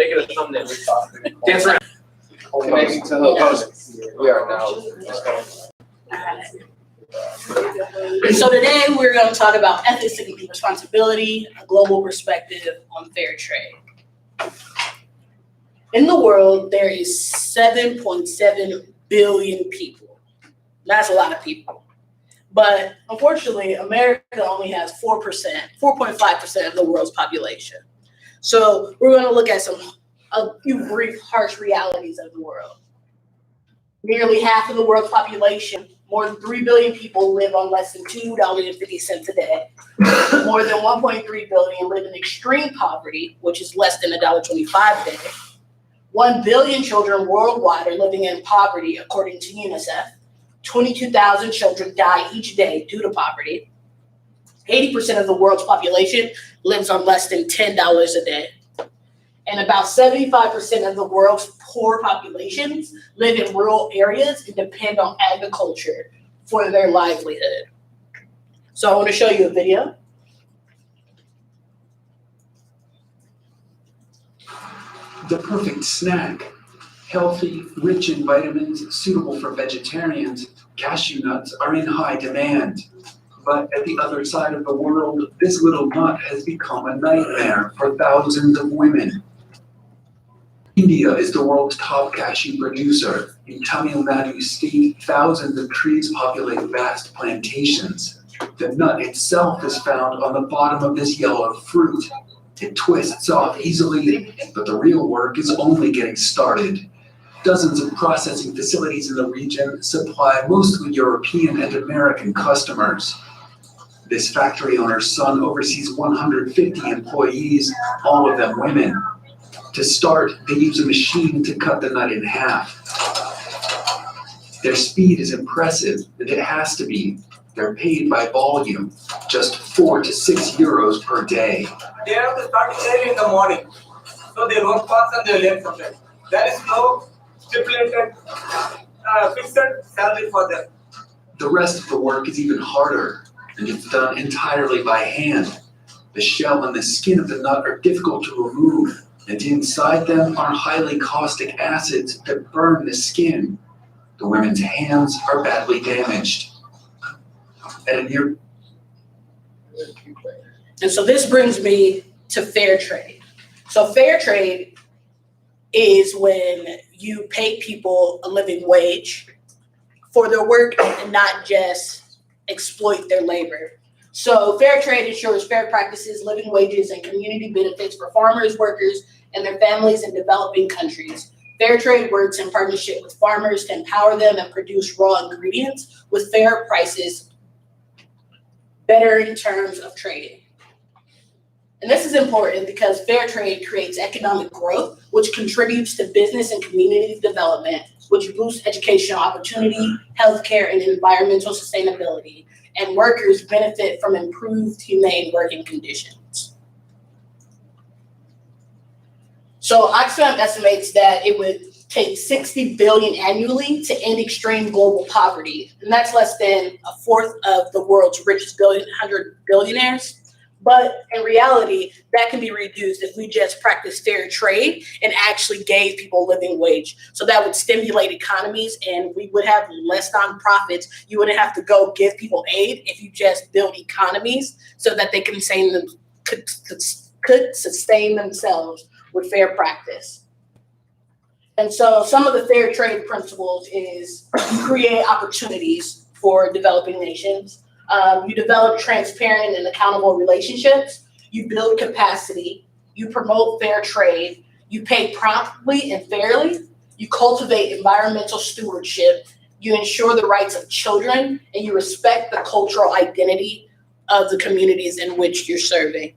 Make it a thumbnail. Dance around. Connecting to the host. We are now. So today we're going to talk about ethics and responsibility, a global perspective on fair trade. In the world, there is 7.7 billion people. That's a lot of people. But unfortunately, America only has 4.5% of the world's population. So we're going to look at a few brief, harsh realities of the world. Nearly half of the world's population, more than 3 billion people, live on less than $2.50 a day. More than 1.3 billion live in extreme poverty, which is less than $1.25 a day. 1 billion children worldwide are living in poverty, according to UNICEF. 22,000 children die each day due to poverty. 80% of the world's population lives on less than $10 a day. And about 75% of the world's poor populations live in rural areas and depend on agriculture for their livelihood. So I want to show you a video. The perfect snack. Healthy, rich in vitamins, suitable for vegetarians, cashew nuts are in high demand. But at the other side of the world, this little nut has become a nightmare for thousands of women. India is the world's top cashew producer. In Tamil Nadu state, thousands of trees populate vast plantations. The nut itself is found on the bottom of this yellow fruit. It twists off easily, but the real work is only getting started. Dozens of processing facilities in the region supply mostly European and American customers. This factory owner's son oversees 150 employees, all of them women. To start, they use a machine to cut the nut in half. Their speed is impressive, and it has to be. They're paid by volume, just 4 to 6 euros per day. They have to start early in the morning, so they work fast and they learn from them. There is no stipulated fixed salary for them. The rest of the work is even harder, and it's done entirely by hand. The shell and the skin of the nut are difficult to remove, and inside them are highly caustic acids that burn the skin. The women's hands are badly damaged. And so this brings me to fair trade. So fair trade is when you pay people a living wage for their work and not just exploit their labor. So fair trade ensures fair practices, living wages, and community benefits for farmers, workers, and their families in developing countries. Fair trade works in partnership with farmers to empower them and produce raw ingredients with fair prices, better in terms of trading. And this is important because fair trade creates economic growth, which contributes to business and community development, which boosts educational opportunity, healthcare, and environmental sustainability, and workers benefit from improved humane working conditions. So Oxfam estimates that it would take 60 billion annually to end extreme global poverty, and that's less than a fourth of the world's richest 100 billionaires. But in reality, that can be reduced if we just practice fair trade and actually gave people a living wage. So that would stimulate economies and we would have less nonprofits. You wouldn't have to go give people aid if you just build economies so that they can could sustain themselves with fair practice. And so some of the fair trade principles is you create opportunities for developing nations. You develop transparent and accountable relationships. You build capacity. You promote fair trade. You pay promptly and fairly. You cultivate environmental stewardship. You ensure the rights of children, and you respect the cultural identity of the communities in which you're serving.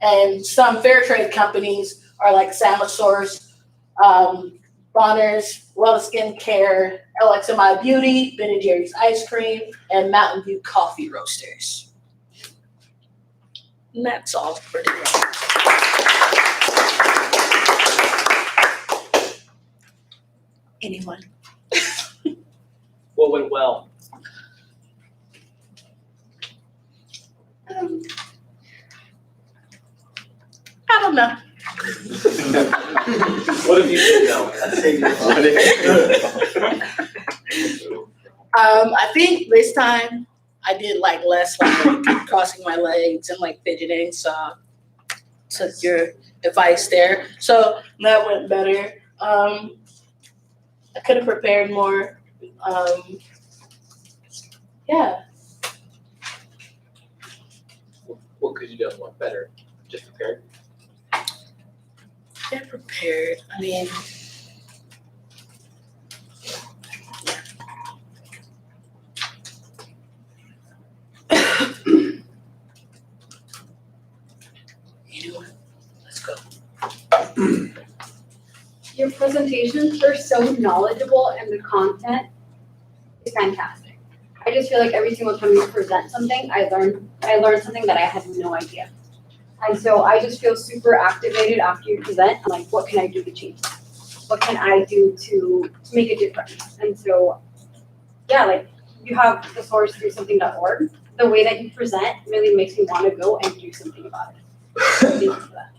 And some fair trade companies are like Samasource, Bonners, Wella Skin Care, LXMI Beauty, Ben & Jerry's Ice Cream, and Mountain View Coffee Roasters. And that's all for today. Anyone? What went well? I don't know. What if you said no? I think this time I did like less like crossing my legs and like fidgeting, so took your advice there. So that went better. I could have prepared more. Yeah. What could you do a lot better? Just prepared. Get prepared. I mean, you know what? Let's go. Your presentations are so knowledgeable and the content is fantastic. I just feel like every single time you present something, I learned something that I had no idea. And so I just feel super activated after you present. I'm like, what can I do to change that? What can I do to make a difference? And so, yeah, like you have the source through something.org. The way that you present really makes me want to go and do something about it. So thank you for that.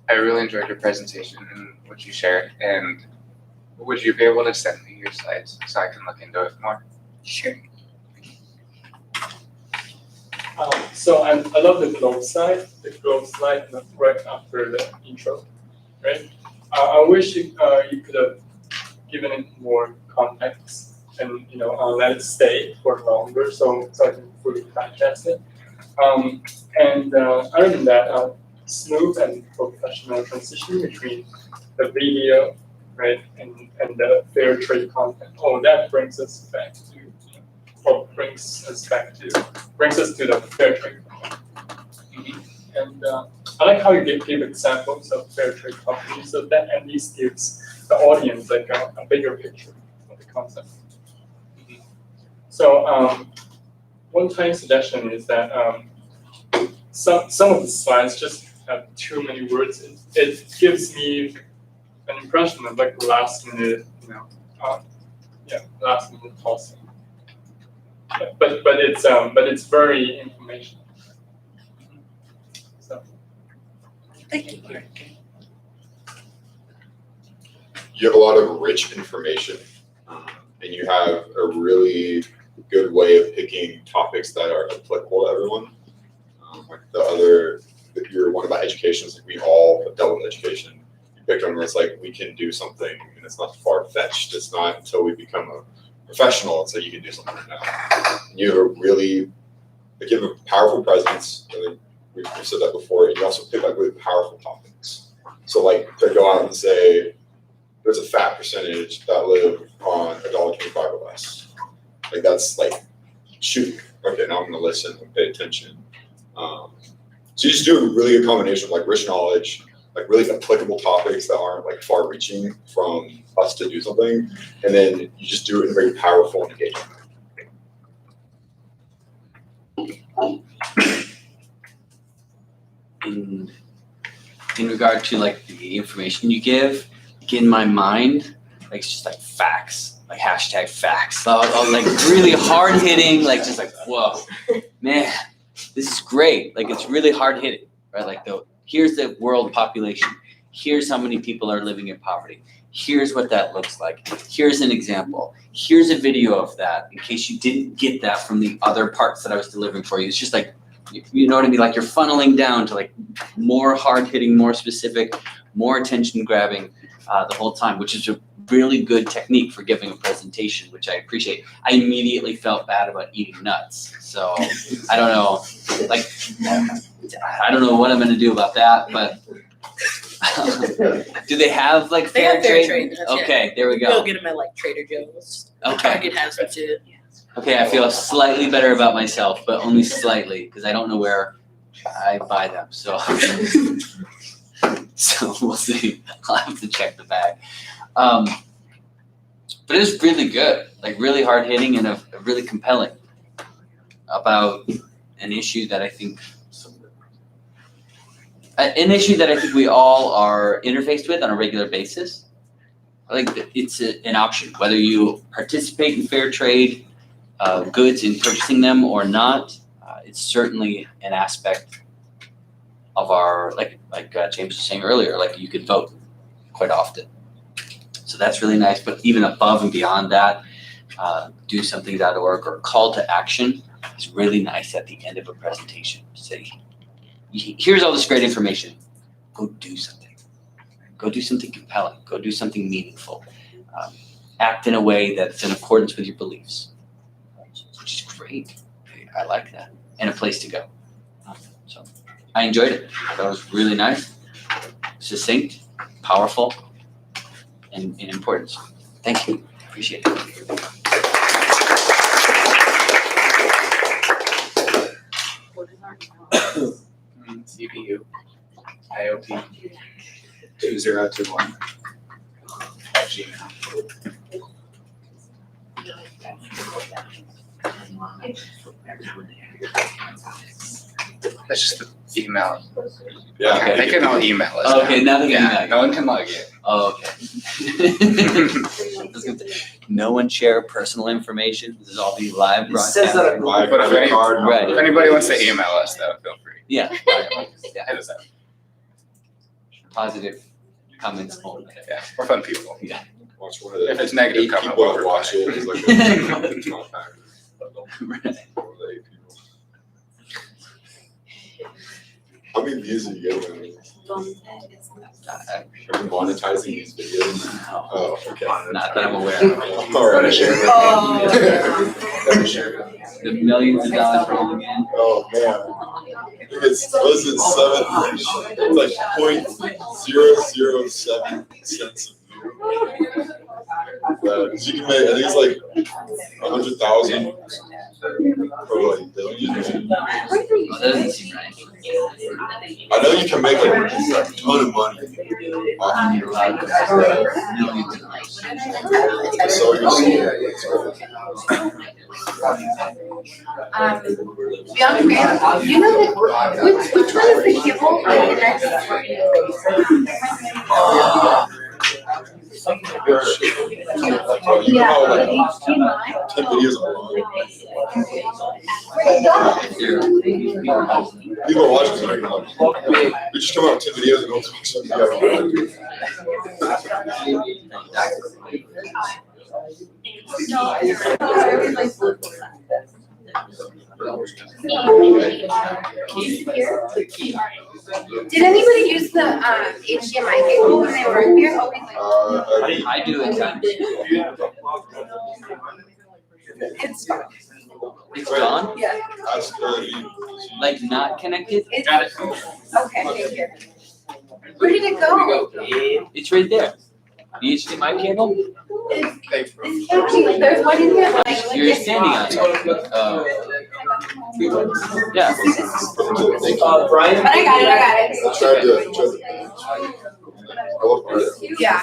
I really enjoyed your presentation and what you shared. And would you be able to send me your slides so I can look into it more? Sure. So I love the globe slide right after the intro, right? I wish you could have given it more context and let it stay for longer so I can fully digest it. And other than that, smooth and professional transition between the video, right, and the fair trade content. Oh, that brings us to the fair trade content. And I like how you give examples of fair trade companies, so that at least gives the audience like a bigger picture of the concept. So one tiny suggestion is that some of the slides just have too many words. It gives me an impression of like last minute, last minute tossing. Yeah, but it's very informational. So. Thank you. You have a lot of rich information, and you have a really good way of picking topics that are applicable to everyone. Your one about education is like we all have dealt with education. You picked one where it's like we can do something, and it's not far-fetched. It's not until we become a professional so you can do something now. And you have a powerful presence. I think we've said that before. And you also pick like really powerful topics. So like to go out and say, there's a fat percentage that live on $1.25 or less. Like that's like, shoot. Okay, now I'm gonna listen and pay attention. So you just do a really good combination of like rich knowledge, like really applicable topics that aren't like far reaching from us to do something. And then you just do it in a very powerful and engaging way. In regard to like the information you give, like in my mind, like it's just like facts, like hashtag facts. Like really hard hitting, like just like, whoa, man, this is great. Like it's really hard hitting, right? Like here's the world population. Here's how many people are living in poverty. Here's what that looks like. Here's an example. Here's a video of that in case you didn't get that from the other parts that I was delivering for you. It's just like, you know what I mean? Like you're funneling down to like more hard hitting, more specific, more attention grabbing the whole time, which is a really good technique for giving a presentation, which I appreciate. I immediately felt bad about eating nuts. So I don't know, like, I don't know what I'm gonna do about that, but do they have like fair trade? Okay, there we go. You'll get them at like Trader Joe's. Okay. Target has them too. Okay, I feel slightly better about myself, but only slightly, because I don't know where I buy them. So, so we'll see. I'll have to check the bag. But it was really good, like really hard hitting and really compelling about an issue that I think we all are interfaced with on a regular basis. I think that it's an option, whether you participate in fair trade goods in purchasing them or not. It's certainly an aspect of our, like James was saying earlier, like you could vote quite often. So that's really nice, but even above and beyond that, DoSomething.org or call to action is really nice at the end of a presentation. Say, here's all this great information, go do something. Go do something compelling, go do something meaningful. Act in a way that's in accordance with your beliefs, which is great. I like that. And a place to go. So I enjoyed it. I thought it was really nice, succinct, powerful, and important. Thank you. Appreciate it. CPU, IOP 2021 at Gmail. That's just the email. Yeah. They can all email us. Okay, now they can email you. No one can log in. Oh, okay. I was gonna say, no one share personal information. This is all be live It says broadcast. that My But if credit any- card number. Right. If anybody wants to email us, though, feel free. Yeah. Hit us up. Positive comments only. Yeah, we're fun people. Watch one of the If it's negative, 8 come people up that with watch it. it. It's like a contact. Right. One of the 8 people. How many views are you getting? Are you monetizing these videos? Oh, okay. Not that I'm aware of. All right. The millions of dollars rolling in. Oh, man. I think it's, what is it, it's like 0.007 cents a view. Yeah, 'cause you can make, I think it's like 100,000 for like billions. Oh, that doesn't seem right. I know you can make like a ton of money off of your Millions of dollars. so Beyond Graham, you know that, which one is the kibble on the next? you know how like HDMI? 10 videos are long. People are watching it like, we just come out with 10 videos and go watch them together. Did anybody use the HDMI cable when they were here? I do at times. It's gone. It's gone? Yeah. Like not connected? Got it. Okay, thank you. Where did it go? It's right there. The HDMI cable? It's catching, there's one in here like. You're standing on it. Yeah. Brian? But I got it. I tried to. I looked at it. Yeah.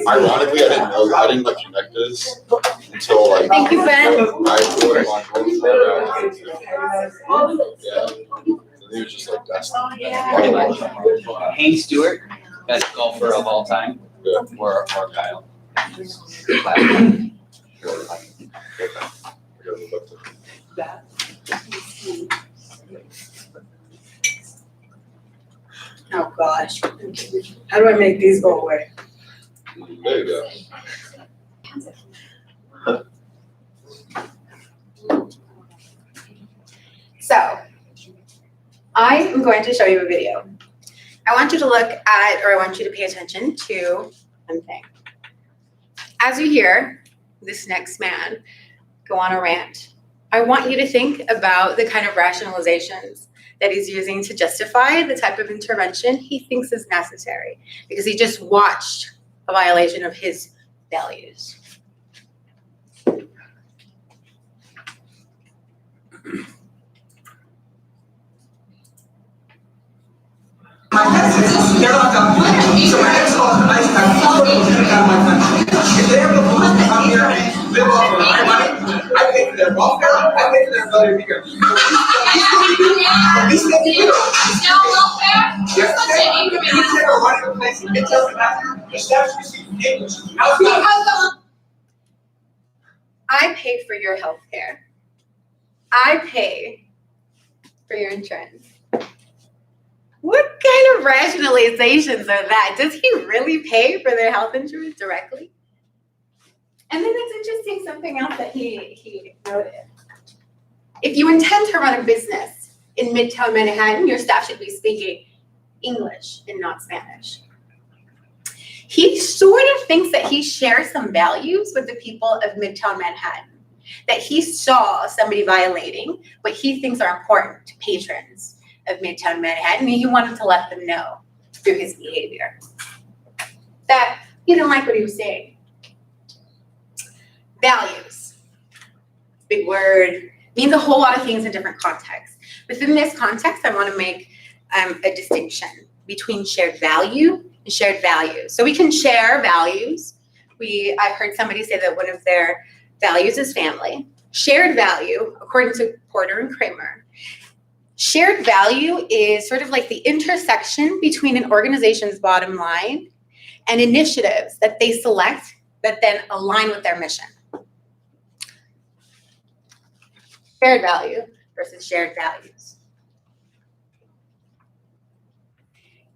Ironically, I didn't like connect this until like. Thank you, Ben. I put it on both. Yeah. And he was just like, that's not. Pretty much. Haynes Stewart, best golfer of all time, Yeah. or Kyle. Oh, gosh. How do I make these go away? There you go. So, I am going to show you a video. I want you to look at, or I want you to pay attention to one thing. As you hear this next man go on a rant, I want you to think about the kind of rationalizations that he's using to justify the type of intervention he thinks is necessary, because he just watched a violation of his values. So my next authorized if they have the money to come here and live off of my money, I pay for their welfare, I pay for their ability to be here. These things, you know. No welfare? Yes, What's it? I pay for your health care. I pay for your insurance. What kind of rationalizations are that? Does he really pay for their health insurance directly? And then it's interesting, something else that he noted. If you intend to run a business in Midtown Manhattan, your staff should be speaking English and not Spanish. He sort of thinks that he shares some values with the people of Midtown Manhattan, that he saw somebody violating what he thinks are important to patrons of Midtown Manhattan, and he wanted to let them know through his behavior that he didn't like what he was saying. Values, big word, means a whole lot of things in different contexts. Within this context, I want to make a distinction between shared value and shared values. So we can share values. I heard somebody say that one of their values is family. Shared value, according to Porter and Kramer, shared value is sort of like the intersection between an organization's bottom line and initiatives that they select that then align with their mission. Shared value versus shared values.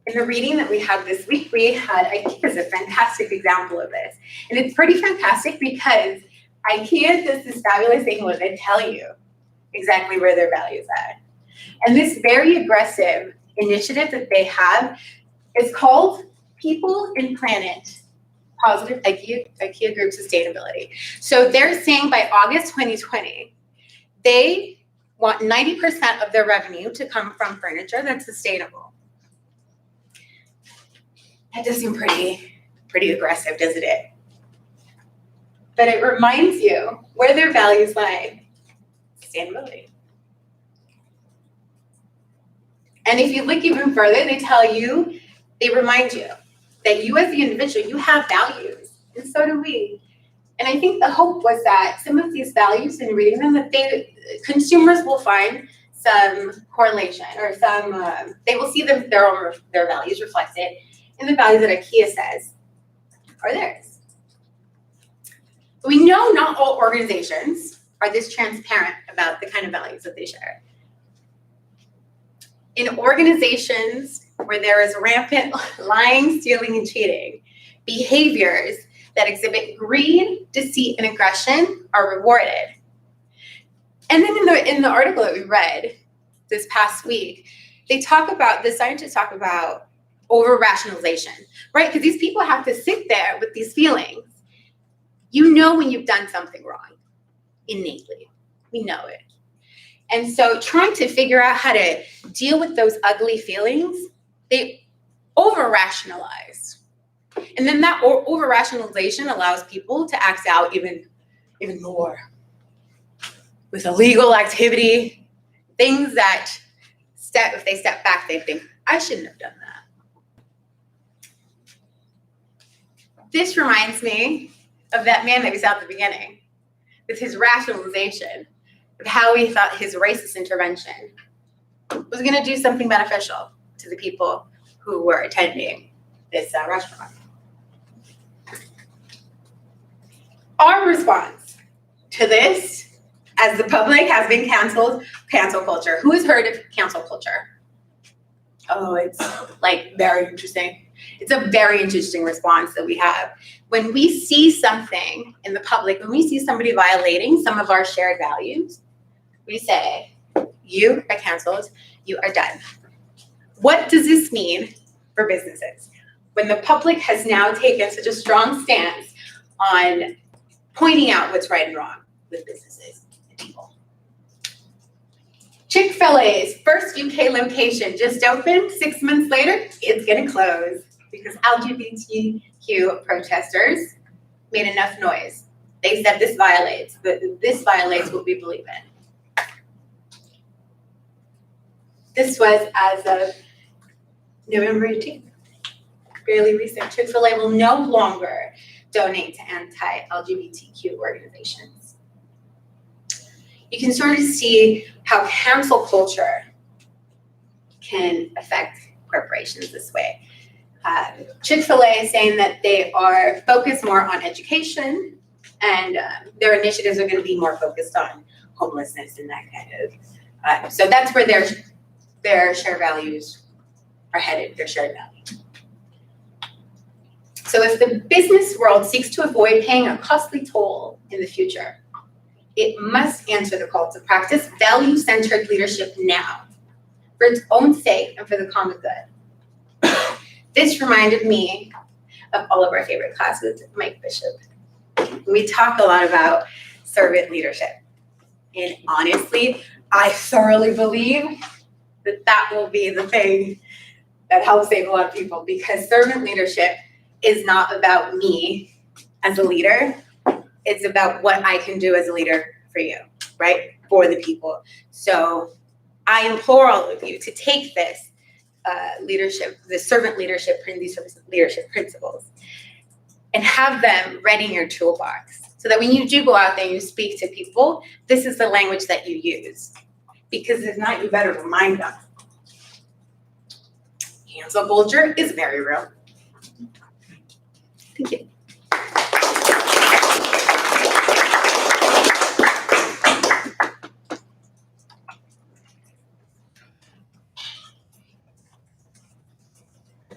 In the reading that we had this week, I think is a fantastic example of this. And it's pretty fantastic because IKEA does this fabulous thing where they tell you exactly where their values are. And this very aggressive initiative that they have is called People and Planet Positive IKEA Group Sustainability. So they're saying by August 2020, they want 90% of their revenue to come from furniture that's sustainable. That does seem pretty aggressive, doesn't it? But it reminds you where their values lie. Sustainability. And if you look even further, they remind you that you as the individual, you have values, and so do we. And I think the hope was that some of these values, in reading them, that consumers will find some correlation or they will see their values reflected in the values that IKEA says are theirs. We know not all organizations are this transparent about the kind of values that they share. In organizations where there is rampant lying, stealing, and cheating, behaviors that exhibit greed, deceit, and aggression are rewarded. And then in the article that we read this past week, the scientists talk about over-rationalization, right? Because these people have to sit there with these feelings. You know when you've done something wrong, innately. We know it. And so trying to figure out how to deal with those ugly feelings, they over-rationalize. And then that over-rationalization allows people to act out even more with illegal activity, things that if they step back, they think, I shouldn't have done that. This reminds me of that man that we saw at the beginning with his rationalization of how he thought his racist intervention was going to do something beneficial to the people who were attending this restaurant. Our response to this, as the public has been canceled, cancel culture. Who has heard of cancel culture? Oh, it's like very interesting. It's a very interesting response that we have. When we see something in the public, when we see somebody violating some of our shared values, we say, you are canceled, you are done. What does this mean for businesses? When the public has now taken such a strong stance on pointing out what's right and wrong with businesses and people. Chick-fil-A's first UK location just opened. 6 months later, it's gonna close because LGBTQ protesters made enough noise. They said this violates what we believe in. This was as of November 18th, fairly recent. Chick-fil-A will no longer donate to anti-LGBTQ organizations. You can sort of see how cancel culture can affect corporations this way. Chick-fil-A is saying that they are focused more on education, and their initiatives are going to be more focused on homelessness and that kind of. So that's where their share values are headed. Their shared value. So if the business world seeks to avoid paying a costly toll in the future, it must answer the call to practice value-centered leadership now, for its own sake and for the common good. This reminded me of all of our favorite classes with Mike Bishop. We talk a lot about servant leadership. And honestly, I thoroughly believe that that will be the thing that helps save a lot of people, because servant leadership is not about me as a leader. It's about what I can do as a leader for you, right? For the people. So I implore all of you to take this leadership, the servant leadership, these leadership principles, and have them ready in your toolbox, so that when you do go out there and you speak to people, this is the language that you use. Because if not, you better remind them. Cancel culture is very real. Thank you.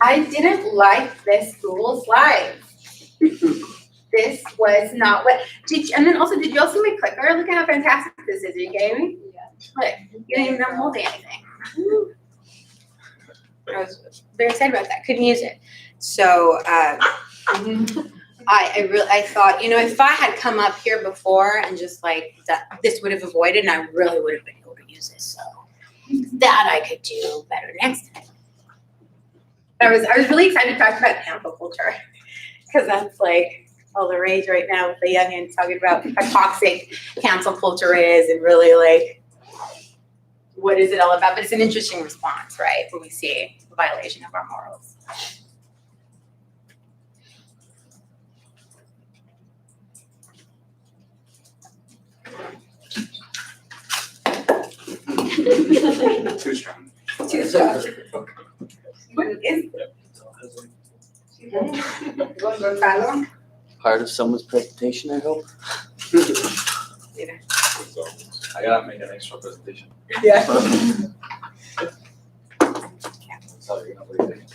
I didn't like this Google Slides. This was not what, and then also, did you all see my clicker? Look at how fantastic this is. Are you kidding me? Yeah. Look, you didn't even hold anything. I was very excited about that. Couldn't use it. So I thought, if I had come up here before and just like that, this would have avoided, and I really would have been able to use this. So that I could do better next time. I was really excited to talk about cancel culture, because that's like all the rage right now with the youngins talking about how toxic cancel culture is, and really like what is it all about. But it's an interesting response, right, when we see a violation of our morals. Too strong. Too strong. What is Part of someone's presentation, I hope. I gotta make an extra presentation. Yeah. Sorry, you're not leaving.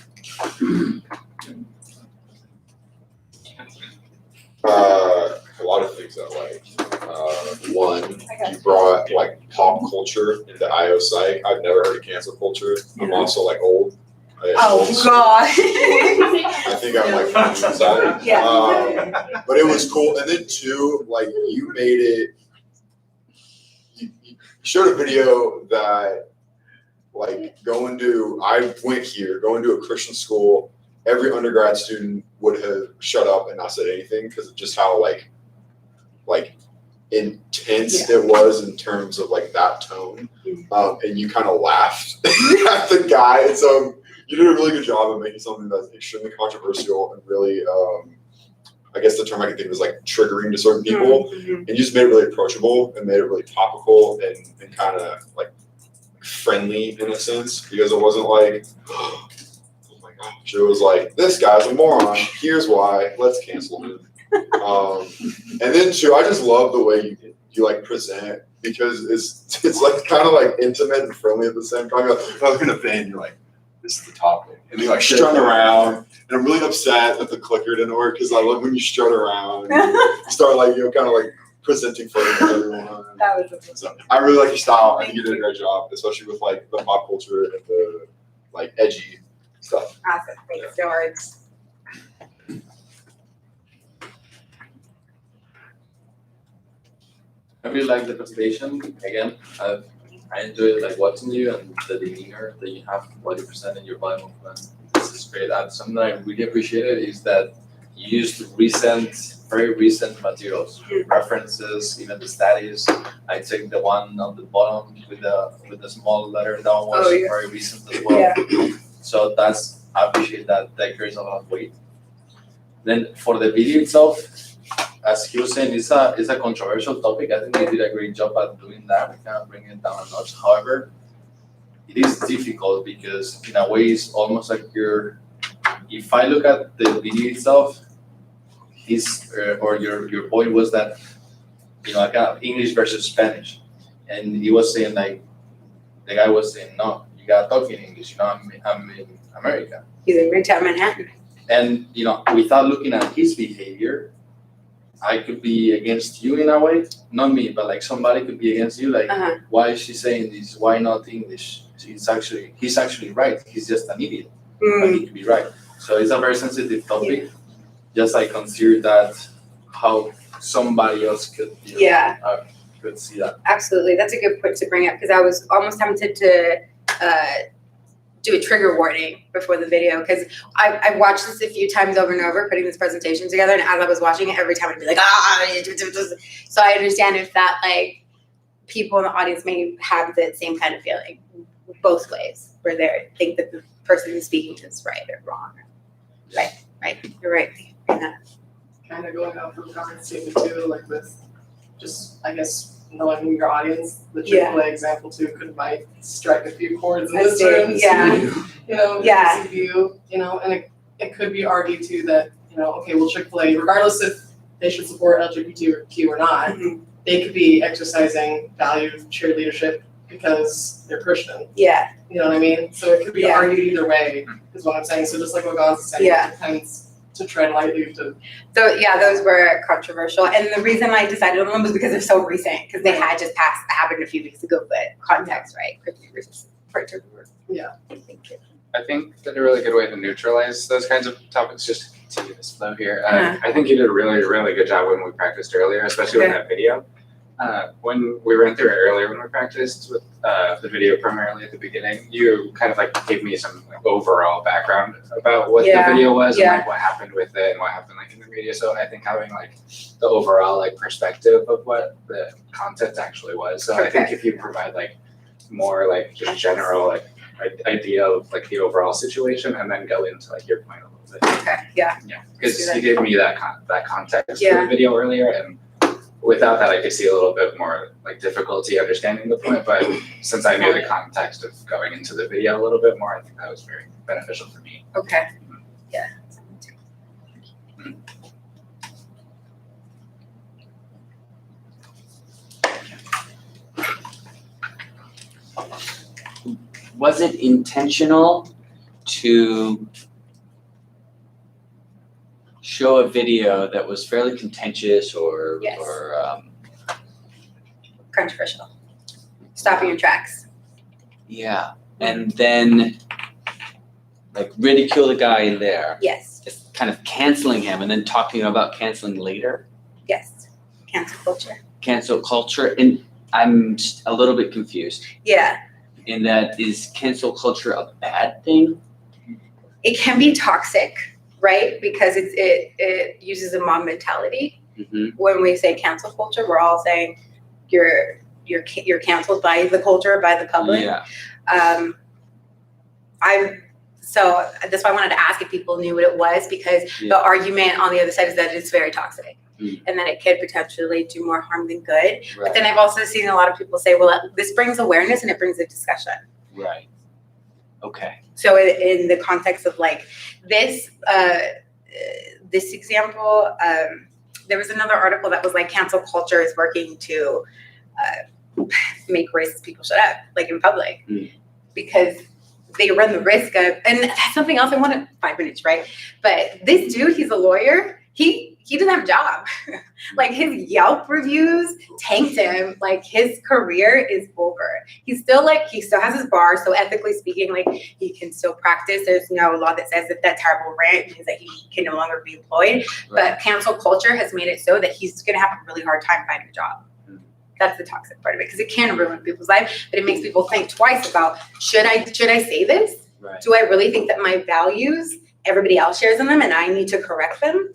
A lot of things I like. One, you brought like pop culture into IO Psych. I've never heard of cancel culture. I'm also like old. God. I think I'm like from the side. Yeah. But it was cool. And then two, like you made it, you showed a video that like going to a Christian school, every undergrad student would have shut up and not said anything because of just how like intense it was in terms of like that tone. And you kind of laughed at the guy. And so you did a really good job of making something that's extremely controversial and really, I guess the term I can think of is like triggering to certain people. And you just made it really approachable and made it really topical and kind of like friendly in a sense, because it wasn't like, oh my gosh, it was like, this guy's a moron, here's why, let's cancel him. And then two, I just love the way you like present, because it's like kind of like intimate and friendly at the same time. You're like, I was gonna fan, you're like, this is the topic. And you like strut around. And I'm really upset that the clicker didn't work, because I love when you strut around and start like, kind of like presenting for everyone. That was So I really like your style. I think you did a great job, especially with like the pop culture and the like edgy stuff. awesome. Thanks, George. I really like the presentation. Again, I enjoyed like watching you and the demeanor that you have while you present in your body movement. This is great. And something I really appreciated is that you used very recent materials, references, even the studies. I took the one on the bottom with the small letter. That one was very recent as well. Yeah. So I appreciate that. That carries a lot of weight. Then for the video itself, as he was saying, it's a controversial topic. I think they did a great job at doing that. We kind of bring it down a notch. However, it is difficult because in a way it's almost like you're if I look at the video itself, his or your point was that, you know, like English versus Spanish, and he was saying like, the guy was saying, no, you gotta talk in English. You know, I'm in America, He's in Midtown Manhattan. and you know, without looking at his behavior, I could be against you in a way. Not me, but like somebody could be against you. Like, Uh-huh. why is she saying this? Why not English? He's actually right. He's just an idiot. But he could be right. So it's a very sensitive topic. Just like consider that how somebody else could, you know, Yeah. could see that. Absolutely, that's a good point to bring up, because I was almost tempted to do a trigger warning before the video, because I've watched this a few times over and over, putting this presentation together, and as I was watching it, every time I'd be like, so I understand if that, like, people in the audience may have the same kind of feeling both ways, where they think that the person who's speaking is right or wrong. Right, you're right. Yeah. Kind of going off of Connor's statement too, like with just, I guess, knowing your audience, the Yeah. Chick-fil-A example too might strike a few chords in I this see, room. yeah. You know, Yeah. CPU, you know, and it could be argued too that, you know, okay, well, Chick-fil-A, regardless if they should support LGBTQ or not, Mhm. they could be exercising value cheerleadership because they're Christian. Yeah, You know what I mean? So it could be Yeah. argued either way, is what I'm saying. So just like what Gon's saying, Yeah. it depends to tread lightly to. so yeah, those were controversial, and the reason I decided on them was because they're so recent, because they had just happened a few weeks ago, but context, right? Christian versus Christian. Yeah. Thank you. I think that a really good way to neutralize those kinds of topics, just to continue this flow here. Uh-huh. I think you did a really, really good job when we practiced earlier, especially with Okay. that video. When we went through it earlier, when we practiced with the video primarily at the beginning, you kind of like gave me some like, overall background about what Yeah, the video was yeah. and like what happened with it and what happened like in the media. So I think having like the overall like perspective of what the content actually was. So I think Okay. if you provide like more like just general like idea of like the overall situation and then go into like your point a little bit. Okay, yeah. Yeah, because you gave me that context for Yeah. the video earlier, and without that, I could see a little bit more like difficulty understanding the point. But since I knew the context of going into the video a little bit more, I think that was very beneficial for me. Okay. Yeah. Was it intentional to show a video that was fairly contentious or Yes. or Controversial. Stopping your tracks. yeah, and then like ridicule the guy in there, Yes. just kind of canceling him, and then talking about canceling later, Yes. Cancel culture. cancel culture, and I'm just a little bit confused. Yeah. In that, is cancel culture a bad thing? It can be toxic, right? Because it uses a mob mentality. Mm-hmm. When we say cancel culture, we're all saying you're canceled by the culture, by the public. Yeah. So that's why I wanted to ask if people knew what it was, because Yeah. the argument on the other side is that it's very toxic. Mm. And that it could potentially do more harm than good. But Right. then I've also seen a lot of people say, well, this brings awareness and it brings a discussion. Right. Okay. So in the context of like this example, there was another article that was like cancel culture is working to make racist people shut up, like in public, because they run the risk of, and that's something else I wanted, 5 minutes, right? But this dude, he's a lawyer. He doesn't have a job. Like his Yelp reviews tanked him. Like his career is over. He still has his bar. So ethically speaking, like he can still practice. There's no law that says that terrible rant means that he can no longer be employed. But cancel culture has made it so that he's going to have a really hard time finding a job. That's the toxic part of it, because it can ruin people's life, but it makes people think twice about, should I say this? Right. Do I really think that my values, everybody else shares in them and I need to correct them?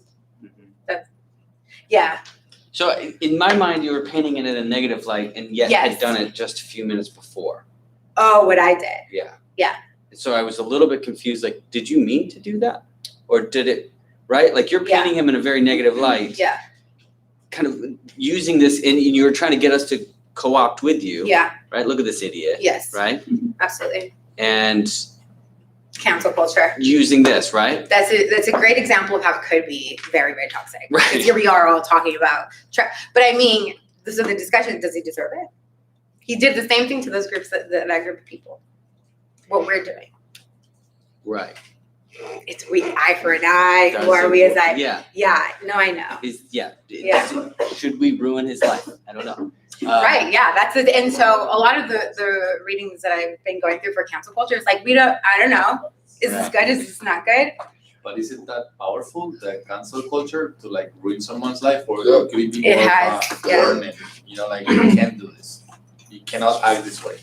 Yeah. So in my mind, you were painting it in a negative light, and yet had Yes. done it just a few minutes before. Oh, what I did. Yeah. Yeah. So I was a little bit confused. Like, did you mean to do that, or did it? Right? Like you're painting him in a very negative light. Yeah. Kind of using this, and you were trying to get us to co-opt with you. Yeah. Right. Look at this idiot. Yes. Right. Absolutely. And cancel culture. using this, right? That's a great example of how it could be very, very toxic. Right. Because here we are all talking about but I mean, so the discussion, does he deserve it? He did the same thing to those groups, that group of people. What we're doing. Right. It's eye for an eye. Who are we as I? Yeah. Yeah, no, I know. Yeah. Should we ruin his life? I don't know. Right, yeah, that's it. And so a lot of the readings that I've been going through for cancel culture is like, I don't know. Is this good? Is this not good? But is it that powerful, the cancel culture, to like ruin someone's life, or Yeah. could it be It more has, yeah. learning? You know, like you can't do this. You cannot act this way.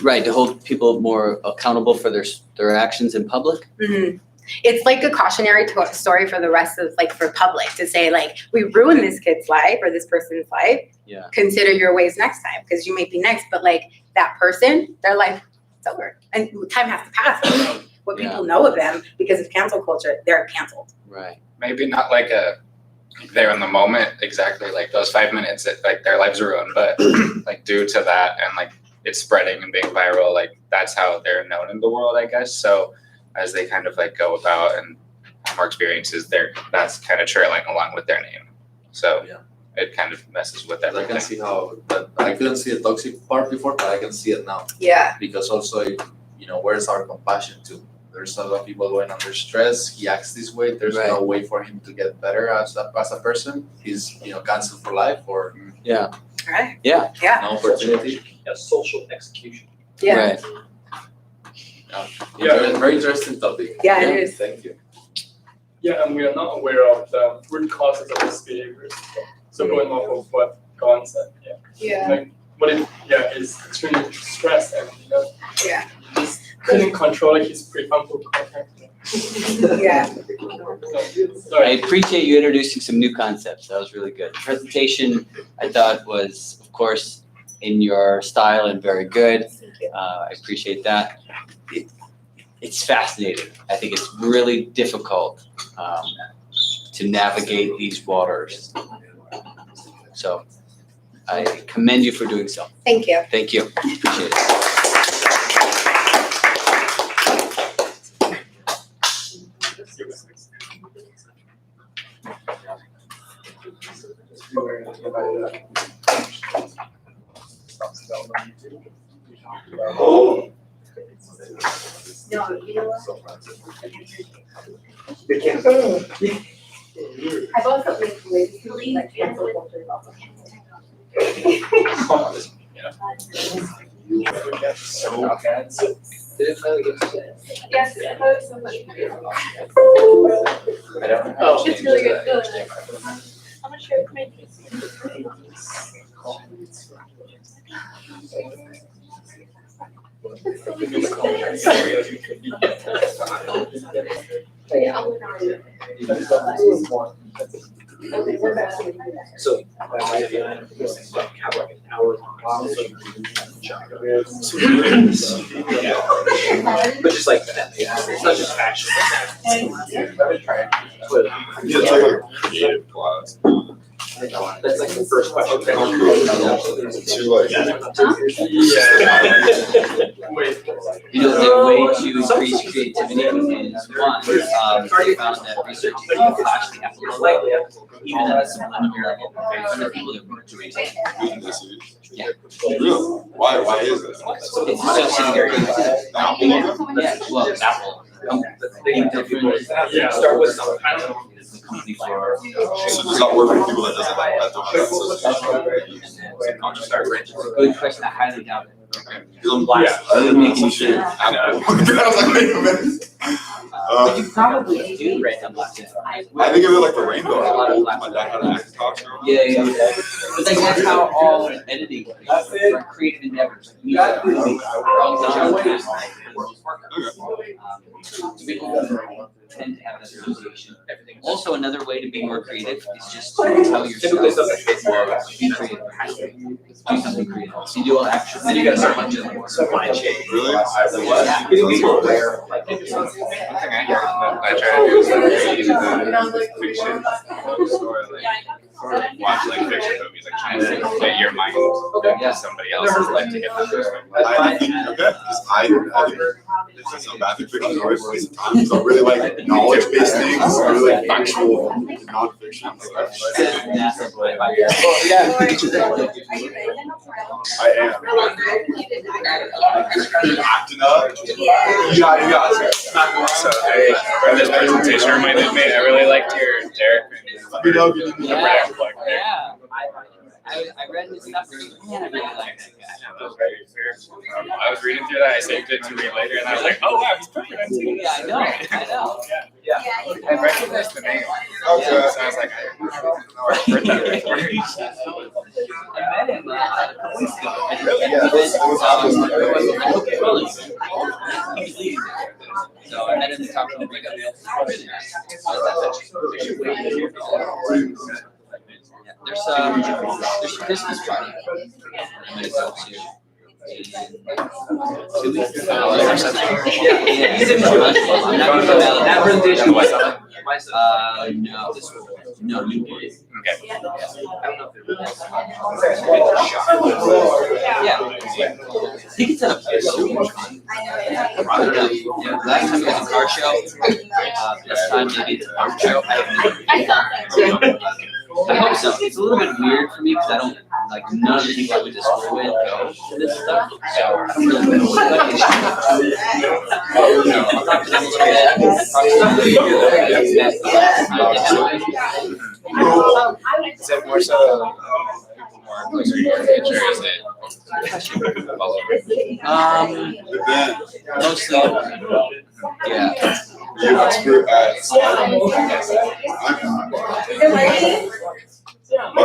Right, to hold people more accountable for their actions in public. Mhm. It's like a cautionary story for the rest of, like, for public to say, like, we ruined this kid's life or this person's life. Yeah. Consider your ways next time, because you may be next, but like that person, their life, it's over. And time has to pass. But, like, what people know of them because of cancel culture, they're canceled. Right. Maybe not like there in the moment, exactly like those 5 minutes that like their lives are ruined, but like due to that and like it's spreading and being viral, like that's how they're known in the world, I guess. So as they kind of like go about and have more experiences, that's kind of trailing along with their name. So Yeah. it kind of messes with I everything. can see how that I couldn't see the toxic part before, but I can see it now. Yeah. Because also, where's our compassion to? There's a lot of people going under stress. He acts this way. There's no way for him to get better as a person. He's canceled for life, or Yeah. Right. Yeah. Yeah. no opportunity. A social execution. Yeah. Right. Very interesting topic. Yeah, it is. Thank you. Yeah, and we are not aware of the root causes of this behavior. So going off of what Gon said, Yeah. like what if he's extremely stressed and Yeah. he just couldn't control like his prefrontal cortex. Yeah. I appreciate you introducing some new concepts. That was really good. The presentation, I thought, was, of course, in your style and very good. I appreciate that. It's fascinating. I think it's really difficult to navigate these waters. So I commend you for doing so. Thank you. Thank you. Appreciate it. No, you know what? I've also recently like cancel culture is also So Yes, I thought it was so much. I don't know. Oh, it's really good. How much should I make this? Yeah, I'll look on it. Okay, we're back. So that might be have like an hour long. But just like that, it's not just action. Yeah, it's like a creative class. That's like the first question. Too like. Wait. The way to increase creativity is one, they found that research is actually have to slightly, even at a subliminal level, for the people that weren't doing it. Yeah. Really? Why is this? It's just scary. Yeah, well, Apple. Big different. Yeah. Start with something. I don't know. It's a company for. So does that work with people that don't have access? Good question, I highly doubt it. Yeah. Doesn't make any sense. I was like, wait a minute. But you probably do read them like that. I think of it like the rainbow. My dad had an talk show. Yeah. But like that's how all editing for creative endeavors. Music, all done. People tend to have that association. Also, another way to be more creative is just to tell yourself be creative. Do something creative. So you do all action. Then you gotta start like doing supply chain. Really? Yeah. Be aware of like. I try to do is like fiction or like watch like fiction movies, like trying to get your mind into somebody else's life to get that perspective. I think, okay, because I think it's not bad fiction, or it's a waste of time. So I really like knowledge-based things, I really like factual nonfiction. I am. Acting up. Yeah. So this presentation reminded me, I really liked your Derek and the brand plug there. Yeah, I read his stuff, man, I really like that guy. Yeah, that was very fair. I was reading through that, I saved it to read later, and I was like, oh wow, he's perfect. Yeah, I know. Yeah. I recognized the name. Okay. So I was like, I don't know where I've heard that before. I met him a couple weeks ago. Really? Yeah, it was He's leaving. So I met him to talk to him. Really nice. There's a Christmas party. I'm gonna go to. 2 weeks ago. Yeah, he's in Toronto. I'm not gonna go that presentation. No, Newport. Okay. Yeah. He can set up so much fun. I don't know. Yeah, last time it was a car show. This time maybe it's a car show. I don't know. I hope so. It's a little bit weird for me because I don't like none of the people I went to school with go to this stuff. So I don't really know what that is. I'll talk to them a little bit. Is it more so people more closer to your age, or is it all over? Mostly. Yeah. You expert at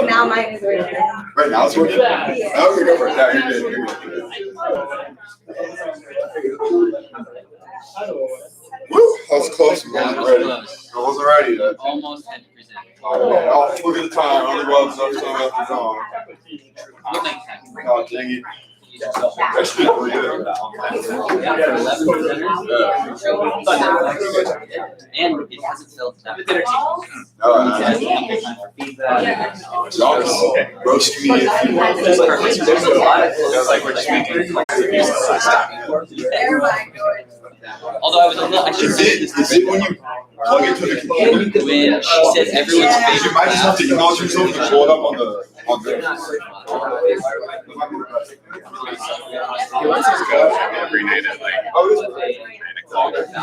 Now mine is working. right now it's working. Okay, go for it. Yeah, you're good. Woo, that was close. I That wasn't was ready. close. I wasn't ready. Almost had to present. Oh, look at the time. Only gloves up, so after dawn. We'll make time. Oh, dang it. That shit really good. And it hasn't felt that. Y'all can roast me if you want. It's perfect. There's a lot of. Feels like we're just making Although I was a little, I should say this. Is it when you plug it to the computer? When she said everyone's favorite. You might just have to acknowledge yourself and pull it up on the. He lets us go every night at like 9 o'clock. I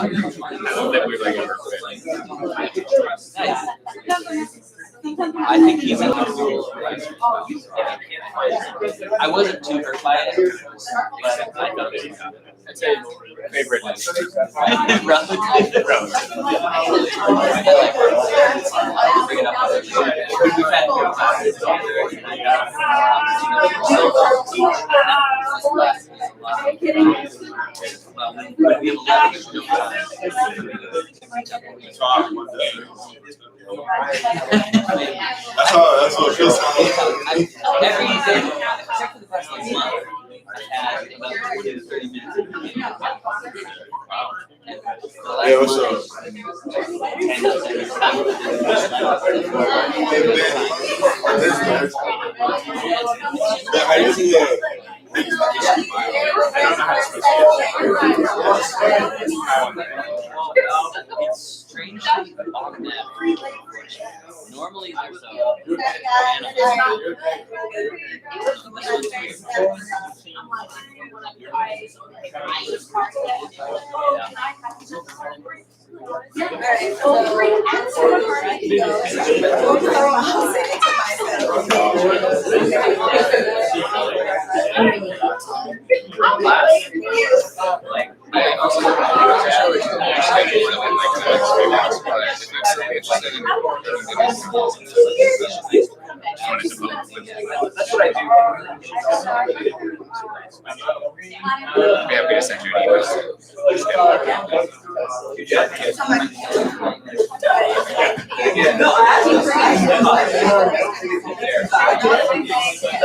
love that we like I think he's a I wasn't too hurt by it, but I thought it was I'd say favorite relative. That's what it feels like. Every day, except for the past like month, I had about 20 to 30 minutes. Yeah, what's up? It's strangely on that. Normally there's That's what I do.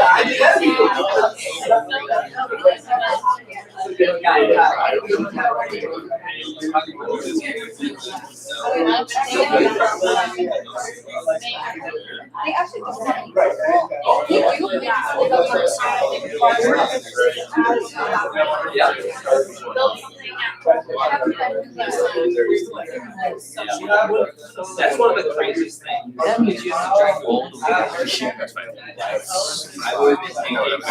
I'd be happy to send you an email. They actually just That's one of the craziest things. That means you have to drag all the way down to shit. I would hang out with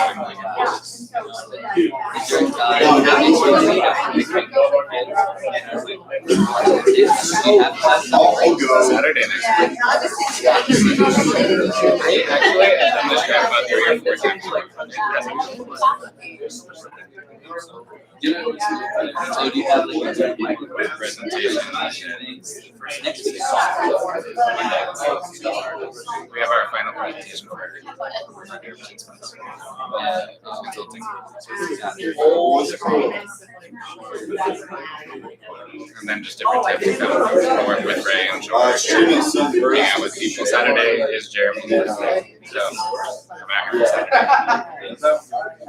Is there a guy that makes you meet up with big I'll go. Saturday next week. Actually, I've done this grab about 3 or 4 times. So do you have like a Presentation. next week? We have our final presentation for consulting. And then just different types of kind of work with Ray and George. Hang out with people. Saturday is Jeremy. So I'm back on Saturday.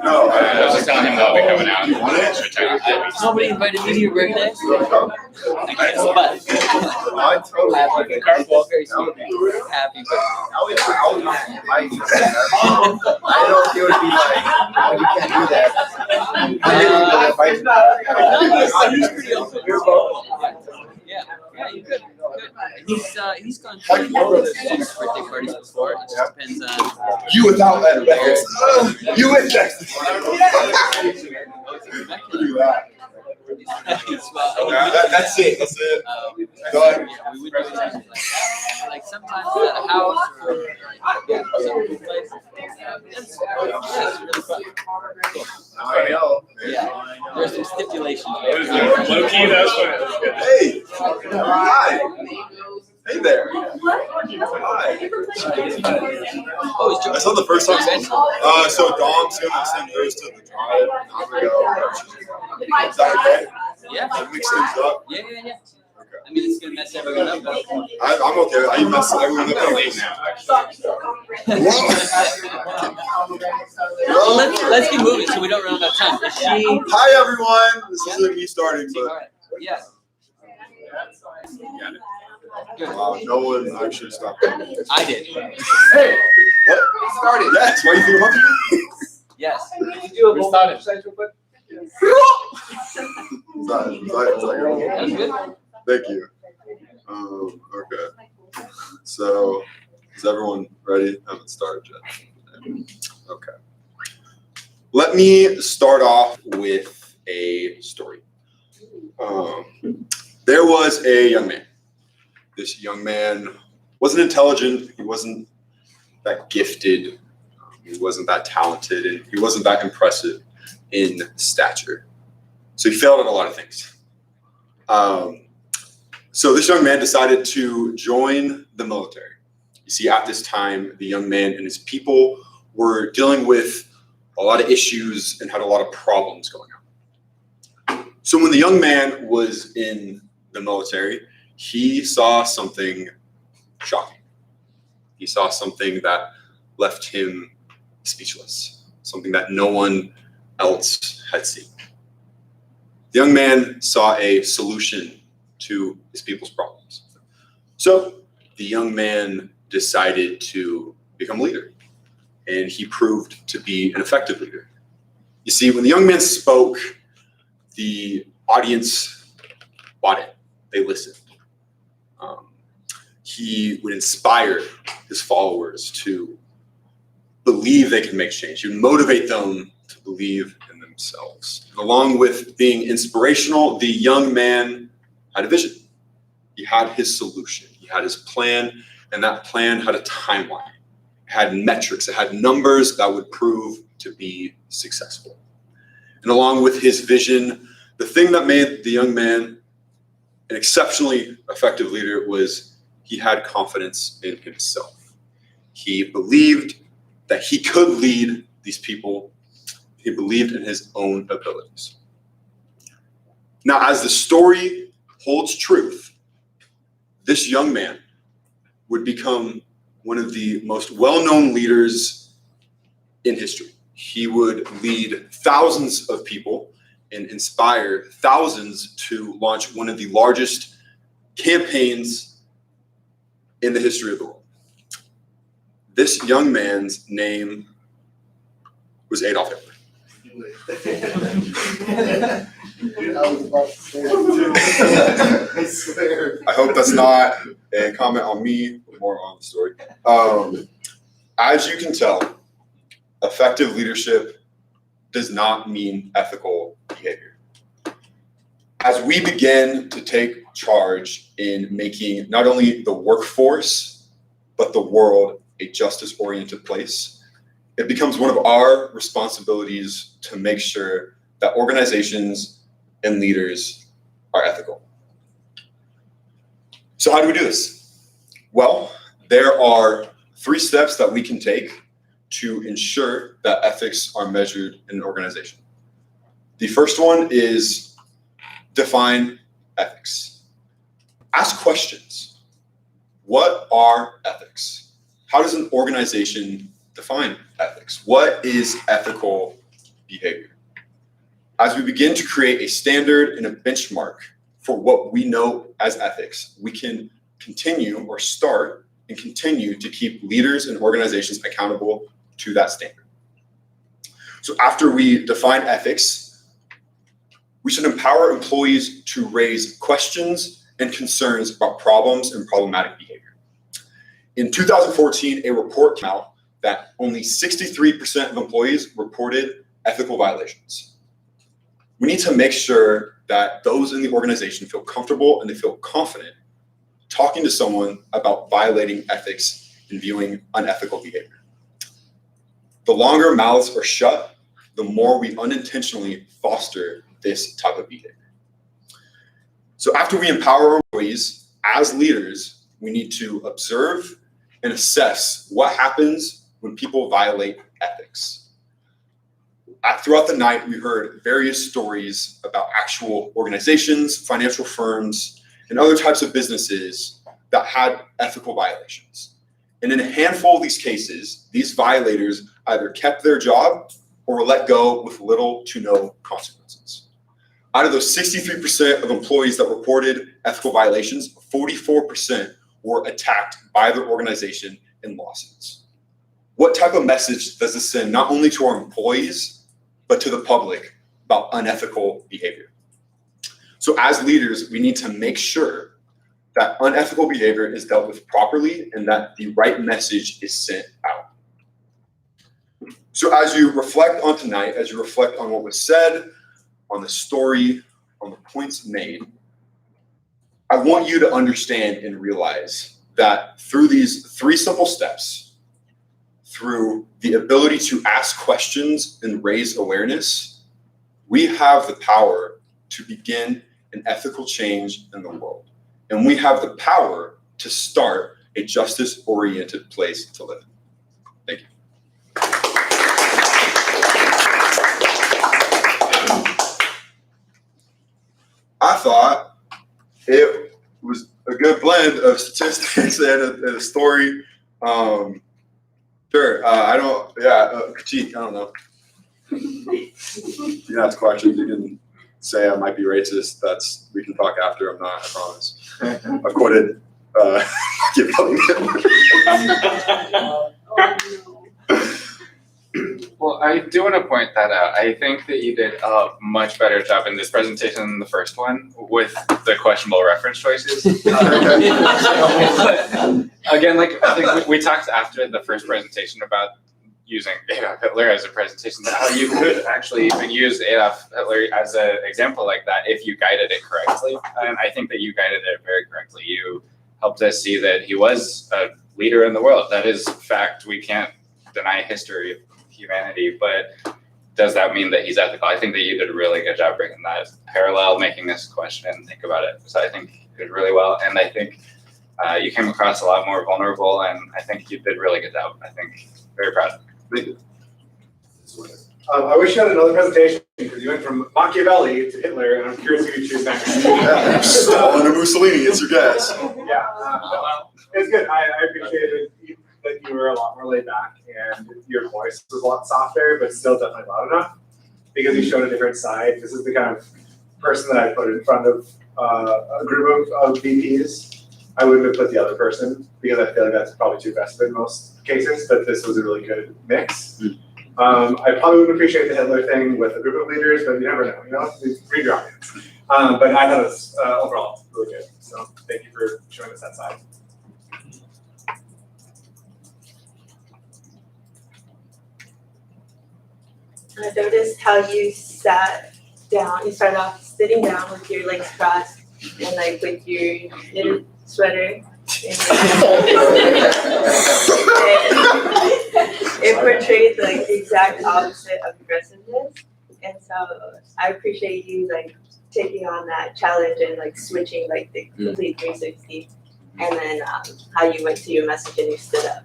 No, I was just telling him that I'll be coming out. Extra time. Nobody invited me to your birthday? But happy very sweet. Happy birthday. I don't think it would be like, oh, you can't do that. He's pretty open. Yeah, you could. He's gone to his birthday parties before. It just depends on. You without that Beckett. You with Jackson. That's it. That's it. Done. Yeah, we would do something like sometimes at a house or some place. It's really fun. I know. Yeah, there's some stipulations. Low key, that's what. Hey. Hi. Hey there. Hi. Oh, I saw the first song. So Dom's gonna send those to the drive. I'm gonna go. Is that okay? Yeah. Mix things up. Yeah. I mean, it's gonna mess everyone up, but. I'm okay. I mess everyone up. Late now. Well, let's get moving so we don't run out of time. Is she? Hi everyone. This isn't me starting, All but right. Yeah. Good. wow, no one actually stopped. I did. Hey, what? Started. Yes. Why do you think about it? Yes. We started. Sorry. That was good. Thank you. Okay. So, is everyone ready? I haven't started yet. Okay. Let me start off with a story. There was a young man. This young man wasn't intelligent. He wasn't that gifted. He wasn't that talented, and he wasn't that impressive in stature. So he failed at a lot of things. So this young man decided to join the military. You see, at this time, the young man and his people were dealing with a lot of issues and had a lot of problems going on. So when the young man was in the military, he saw something shocking. He saw something that left him speechless, something that no one else had seen. The young man saw a solution to his people's problems. So the young man decided to become a leader, and he proved to be an effective leader. You see, when the young man spoke, the audience bought it. They listened. He would inspire his followers to believe they can make change. He would motivate them to believe in themselves. And along with being inspirational, the young man had a vision. He had his solution. He had his plan, and that plan had a timeline. It had metrics. It had numbers that would prove to be successful. And along with his vision, the thing that made the young man an exceptionally effective leader was he had confidence in himself. He believed that he could lead these people. He believed in his own abilities. Now, as the story holds truth, this young man would become one of the most well-known leaders in history. He would lead thousands of people and inspire thousands to launch one of the largest campaigns in the history of the world. This young man's name was Adolf Hitler. I was about to say it too. I swear. I hope that's not a comment on me, but more on the story. As you can tell, effective leadership does not mean ethical behavior. As we begin to take charge in making not only the workforce, but the world a justice-oriented place, it becomes one of our responsibilities to make sure that organizations and leaders are ethical. So how do we do this? Well, there are 3 steps that we can take to ensure that ethics are measured in an organization. The first one is define ethics. Ask questions. What are ethics? How does an organization define ethics? What is ethical behavior? As we begin to create a standard and a benchmark for what we know as ethics, we can continue or start and continue to keep leaders and organizations accountable to that standard. So after we define ethics, we should empower employees to raise questions and concerns about problems and problematic behavior. In 2014, a report came out that only 63% of employees reported ethical violations. We need to make sure that those in the organization feel comfortable and they feel confident talking to someone about violating ethics and viewing unethical behavior. The longer mouths are shut, the more we unintentionally foster this type of behavior. So after we empower our employees as leaders, we need to observe and assess what happens when people violate ethics. Throughout the night, we heard various stories about actual organizations, financial firms, and other types of businesses that had ethical violations. And in a handful of these cases, these violators either kept their job or were let go with little to no consequences. Out of those 63% of employees that reported ethical violations, 44% were attacked by their organization in lawsuits. What type of message does this send not only to our employees, but to the public about unethical behavior? So as leaders, we need to make sure that unethical behavior is dealt with properly and that the right message is sent out. So as you reflect on tonight, as you reflect on what was said, on the story, on the points made, I want you to understand and realize that through these 3 simple steps, through the ability to ask questions and raise awareness, we have the power to begin an ethical change in the world. And we have the power to start a justice-oriented place to live. Thank you. I thought it was a good blend of statistics and a story. Critique, I don't know. You can ask questions, you can say I might be racist, we can talk after, I'm not, I promise. I quoted, keep telling Well, I do want to point that out. I think that you did a much better job in this presentation than the first one with the questionable reference choices. Again, like I think we talked after the first presentation about using Adolf Hitler as a presentation, how you could actually even use Adolf Hitler as an example like that if you guided it correctly. And I think that you guided it very correctly. You helped us see that he was a leader in the world. That is fact. We can't deny history of humanity, but does that mean that he's ethical? I think that you did a really good job bringing that parallel, making this question and think about it. So I think you did really well. And I think you came across a lot more vulnerable, and I think you did a really good job. I think very proud. Thank you. I wish you had another presentation because you went from Machiavelli to Hitler, and I'm curious who you choose next. Stalin or Mussolini, it's your guess. Yeah, it's good. I appreciated that you were a lot more laid back and your voice was a lot softer, but still definitely loud enough because you showed a different side. This is the kind of person that I put in front of a group of VPs. I wouldn't have put the other person because I feel like that's probably too vested in most cases, but this was a really good mix. I probably would appreciate the Hitler thing with a group of leaders, but you never know, read your audience. But I thought it was overall really good. So thank you for showing us that side. I noticed how you sat down, you started off sitting down with your legs crossed and like with your knitted sweater. It portrayed like the exact opposite of aggressiveness. And so I appreciate you like taking on that challenge and like switching like the complete 360. And then how you went to your message and you stood up.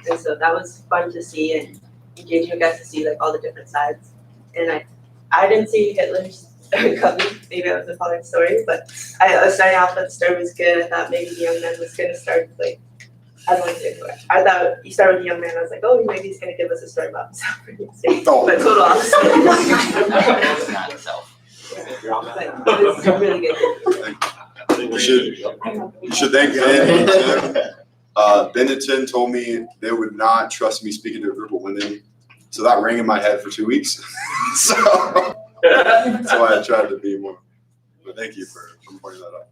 And so that was fun to see, and it gave you guys to see like all the different sides. And I didn't see Hitler's coming. Maybe I wasn't following the story, but I was starting off that the story was good. I thought maybe the young man was gonna start like I thought you started with the young man. I was like, oh, maybe he's gonna give us a story about himself. But total opposite. Not itself. But it was really good. You should thank Benetton. Benetton told me they would not trust me speaking to a group of women, so that rang in my head for 2 weeks. So that's why I tried to be more. But thank you for pointing that out.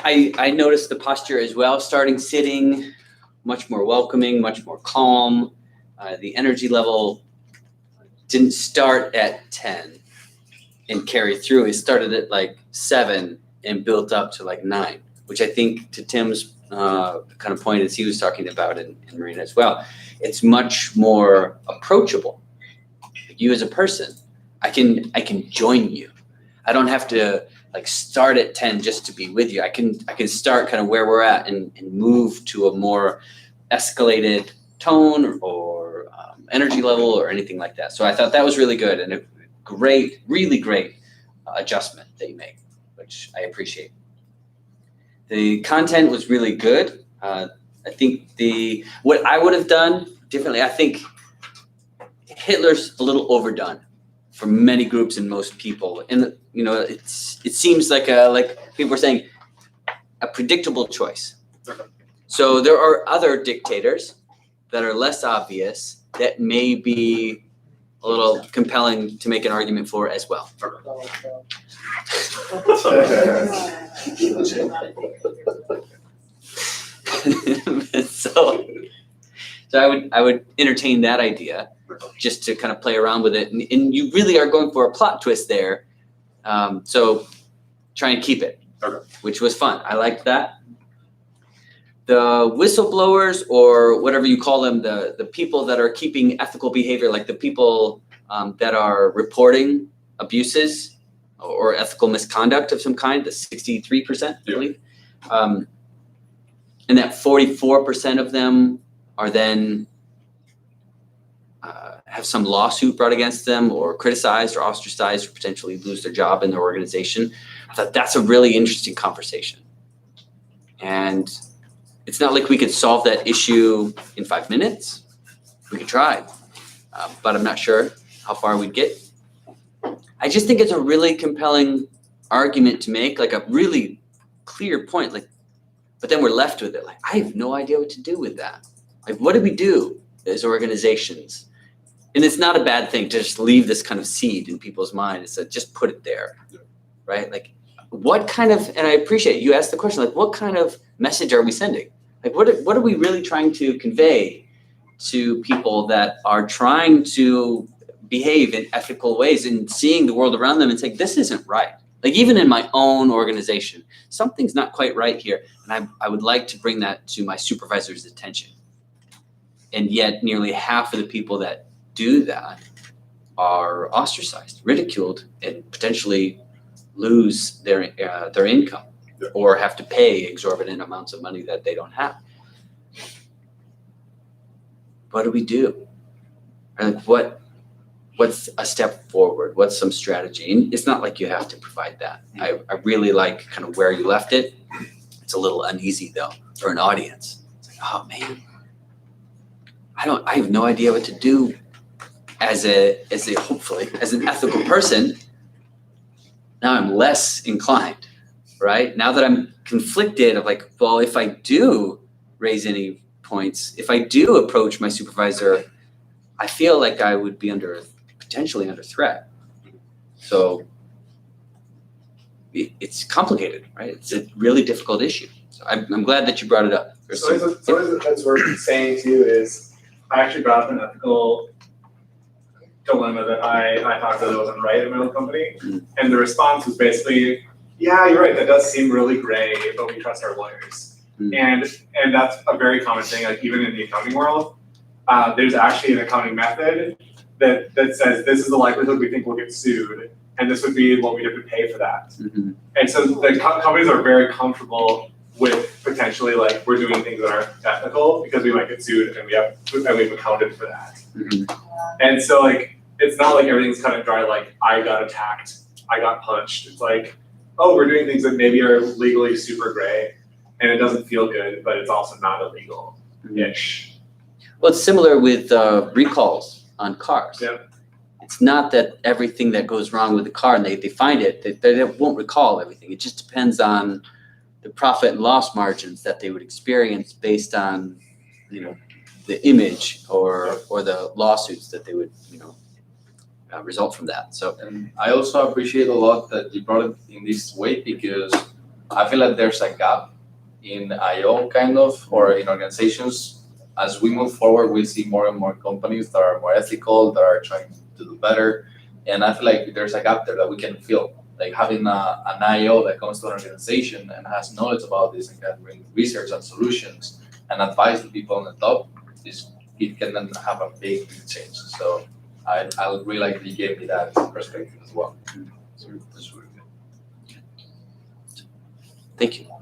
I noticed the posture as well, starting sitting, much more welcoming, much more calm. The energy level didn't start at 10 and carry through. It started at like 7 and built up to like 9, which I think to Tim's kind of point as he was talking about and Marina as well, it's much more approachable. You as a person, I can join you. I don't have to like start at 10 just to be with you. I can start kind of where we're at and move to a more escalated tone or energy level or anything like that. So I thought that was really good and a great, really great adjustment that you make, which I appreciate. The content was really good. I think what I would have done differently, I think Hitler's a little overdone for many groups and most people. And it seems like people are saying a predictable choice. So there are other dictators that are less obvious that may be a little compelling to make an argument for as well. So I would entertain that idea just to kind of play around with it. And you really are going for a plot twist there. So try and keep it, which was fun. I liked that. The whistleblowers, or whatever you call them, the people that are keeping ethical behavior, like the people that are reporting abuses or ethical misconduct of some kind, the 63%, I believe. And that 44% of them are then have some lawsuit brought against them or criticized or ostracized or potentially lose their job in their organization. I thought that's a really interesting conversation. And it's not like we could solve that issue in 5 minutes. We could try, but I'm not sure how far we'd get. I just think it's a really compelling argument to make, like a really clear point, but then we're left with it. Like, I have no idea what to do with that. Like, what do we do as organizations? And it's not a bad thing to just leave this kind of seed in people's minds. It's just put it there, right? Like, what kind of, and I appreciate you asked the question, like, what kind of message are we sending? Like, what are we really trying to convey to people that are trying to behave in ethical ways and seeing the world around them and saying, this isn't right. Like, even in my own organization, something's not quite right here. And I would like to bring that to my supervisor's attention. And yet nearly half of the people that do that are ostracized, ridiculed, and potentially lose their income or have to pay exorbitant amounts of money that they don't have. What do we do? Like, what's a step forward? What's some strategy? And it's not like you have to provide that. I really like kind of where you left it. It's a little uneasy though for an audience. It's like, oh man, I have no idea what to do as hopefully as an ethical person. Now I'm less inclined, right? Now that I'm conflicted of like, well, if I do raise any points, if I do approach my supervisor, I feel like I would be potentially under threat. So it's complicated, right? It's a really difficult issue. So I'm glad that you brought it up. So that's worth saying too is, I actually brought up an ethical dilemma that I thought that it wasn't right in my own company. And the response was basically, yeah, you're right, that does seem really gray, but we trust our lawyers. And that's a very common thing, like even in the accounting world. There's actually an accounting method that says this is the likelihood we think we'll get sued, and this would be what we'd have to pay for that. And so the companies are very comfortable with potentially like we're doing things that aren't ethical because we might get sued and we've accounted for that. And so like it's not like everything's cut and dry, like I got attacked, I got punched. It's like, oh, we're doing things that maybe are legally super gray and it doesn't feel good, but it's also not illegal-ish. Well, it's similar with recalls on cars. Yep. It's not that everything that goes wrong with the car and they find it, they won't recall everything. It just depends on the profit and loss margins that they would experience based on, the image or the lawsuits that they would, result from that. So, and I also appreciate a lot that you brought it in this way because I feel like there's a gap in IO kind of, or in organizations. As we move forward, we see more and more companies that are more ethical, that are trying to do better. And I feel like there's a gap there that we can fill. Like having an IO that comes to an organization and has knowledge about this and can bring research and solutions and advise the people on the top, it can then have a big change. So I would really like that you gave me that perspective as well. That's really good. Thank you. All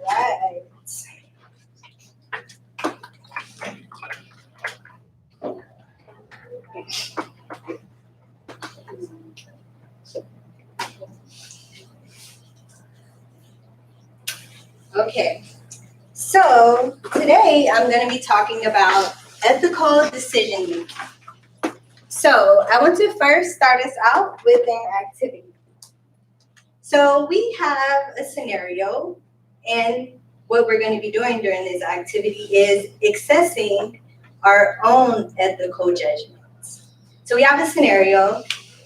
right. Okay, so today I'm going to be talking about ethical decision making. So I want to first start us out with an activity. So we have a scenario, and what we're going to be doing during this activity is accessing our own ethical judgments. So we have a scenario,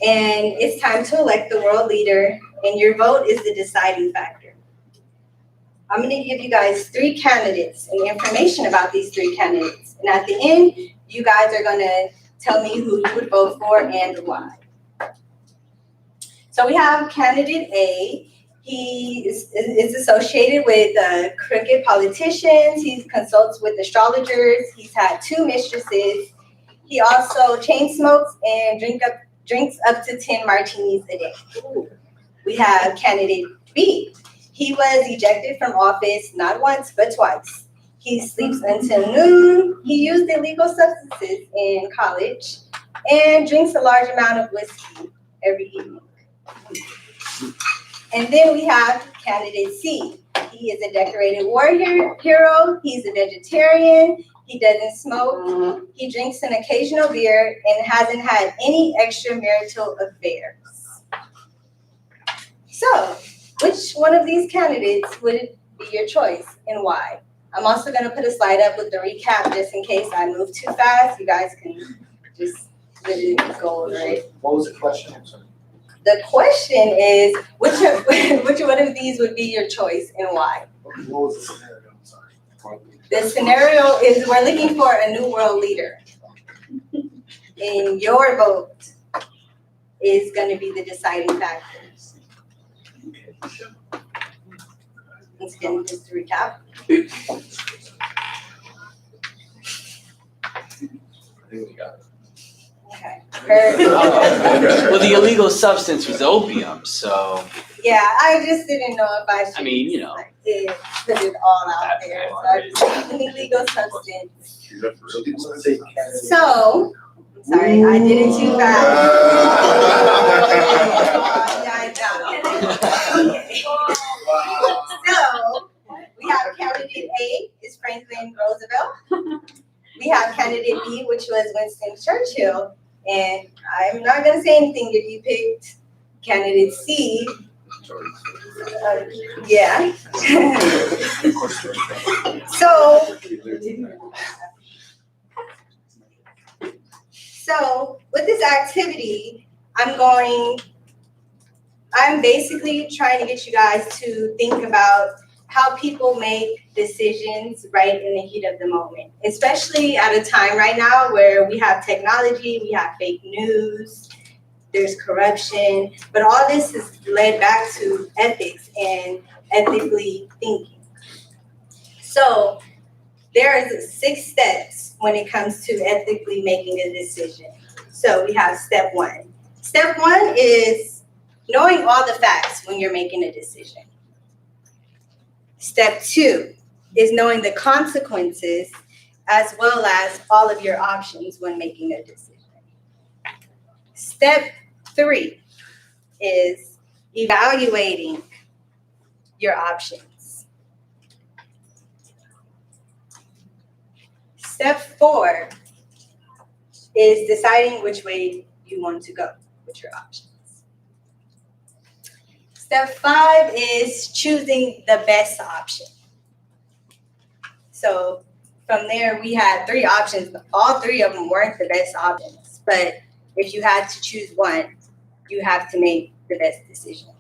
and it's time to elect the world leader, and your vote is the deciding factor. I'm going to give you guys 3 candidates and information about these 3 candidates. And at the end, you guys are going to tell me who you would vote for and why. So we have candidate A. He is associated with crooked politicians. He consults with astrologers. He's had 2 mistresses. He also chain smokes and drinks up to 10 martinis a day. We have candidate B. He was ejected from office not once, but twice. He sleeps until noon. He used illegal substances in college and drinks a large amount of whiskey every evening. And then we have candidate C. He is a decorated war hero. He's a vegetarian. He doesn't smoke. He drinks an occasional beer and hasn't had any extramarital affairs. So, which one of these candidates would be your choice and why? I'm also going to put a slide up with the recap just in case I move too fast. You guys can just really go over it. What was the question? I'm sorry. The question is, which one of these would be your choice and why? What was the scenario? I'm sorry. The scenario is we're looking for a new world leader. And your vote is going to be the deciding factor. Once again, just to recap. I think we got it. Okay. Well, the illegal substance was opium, so. Yeah, I just didn't know if I should. Put it all out there. So I just an illegal substance. So, I'm sorry, I did it too fast. So, we have candidate A is Franklin Roosevelt. We have candidate B, which was Winston Churchill. And I'm not going to say anything if you picked candidate C, Yeah. So with this activity, I'm basically trying to get you guys to think about how people make decisions right in the heat of the moment, especially at a time right now where we have technology, we have fake news, there's corruption, but all this is led back to ethics and ethically thinking. So there is 6 steps when it comes to ethically making a decision. So we have step 1. Step 1 is knowing all the facts when you're making a decision. Step 2 is knowing the consequences as well as all of your options when making a decision. Step 3 is evaluating your options. Step 4 is deciding which way you want to go with your options. Step 5 is choosing the best option. So from there, we had 3 options. All 3 of them weren't the best options, but if you had to choose one, you have to make the best decision.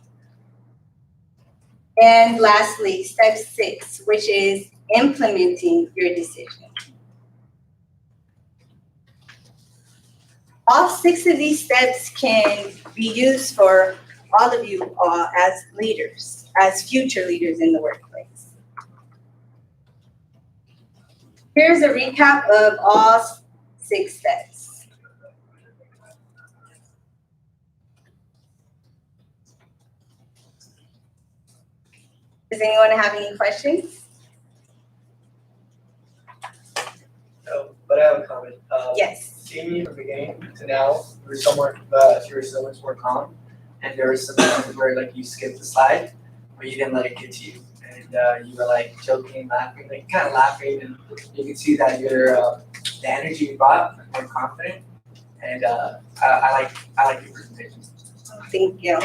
And lastly, step 6, which is implementing your decision. All 6 of these steps can be used for all of you as leaders, as future leaders in the workplace. Here's a recap of all 6 steps. Does anyone have any questions? No, but I have a comment. Yes. Seeing you from the beginning to now, you were so much more calm, and there were some times where like you skipped the slide, but you didn't let it get to you, and you were like joking, laughing, like kind of laughing, and you could see that your the energy you brought was more confident, and I like your presentation. Thank you.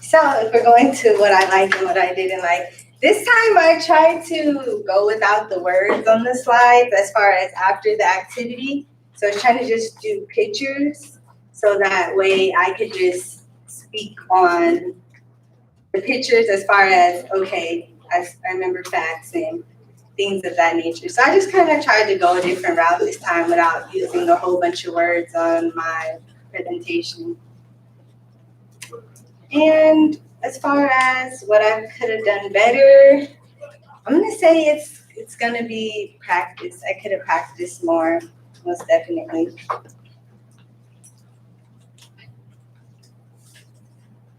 So if we're going to what I liked and what I didn't like, this time I tried to go without the words on the slides as far as after the activity. So I was trying to just do pictures so that way I could just speak on the pictures as far as, okay, I remember facts and things of that nature. So I just kind of tried to go a different route this time without using a whole bunch of words on my presentation. And as far as what I could have done better, I'm gonna say it's gonna be practice. I could have practiced more, most definitely.